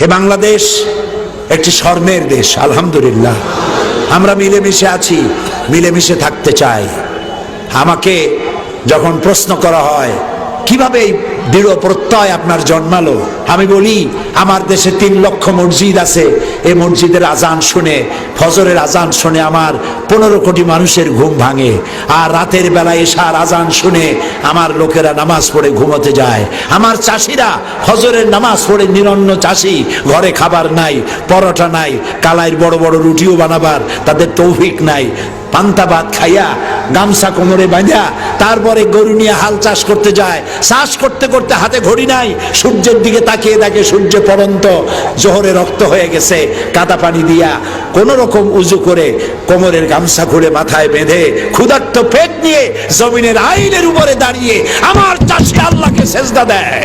এ বাংলাদেশ একটি স্বর্ণের দেশ, আলহামদুলিল্লাহ। আমরা মিলেমিশে আছি, মিলেমিশে থাকতে চাই। আমাকে যখন প্রশ্ন করা হয় কিভাবে এই দৃঢ় প্রত্যয় আপনার জন্মালো, আমি বলি আমার দেশে 3 লক্ষ মসজিদ আছে। এই মসজিদের আজান শুনে, ফজরের আজান শুনে আমার 15 কোটি মানুষের ঘুম ভাঙে। আর রাতের বেলায় এশার আজান শুনে আমার লোকেরা নামাজ পড়ে ঘুমোতে যায়। আমার চাষিরা ফজরের নামাজ পড়ে, নিরন্ন চাষি, ঘরে খাবার নাই, পরোটা নাই, কালাইয়ের বড় বড় রুটিও বানাবার তাদের তৌফিক নাই। পান্তা ভাত খাইয়া, গামছা কোমরে বাঁধা, তারপরে গরু নিয়ে হাল চাষ করতে যায়। চাষ করতে করতে হাতে ঘড়ি নাই, সূর্যের দিকে তাকিয়ে দেখে সূর্য পড়ন্ত, জোহরে রক্ত হয়ে গেছে। কাদা পানি দিয়া কোন রকম উজু করে কোমরের গামছা খুলে মাথায় বেঁধে ক্ষুধার্ত পেট নিয়ে জমিনের আইনের উপরে দাঁড়িয়ে আমার চাষি আল্লাহকে সেজদা দেয়।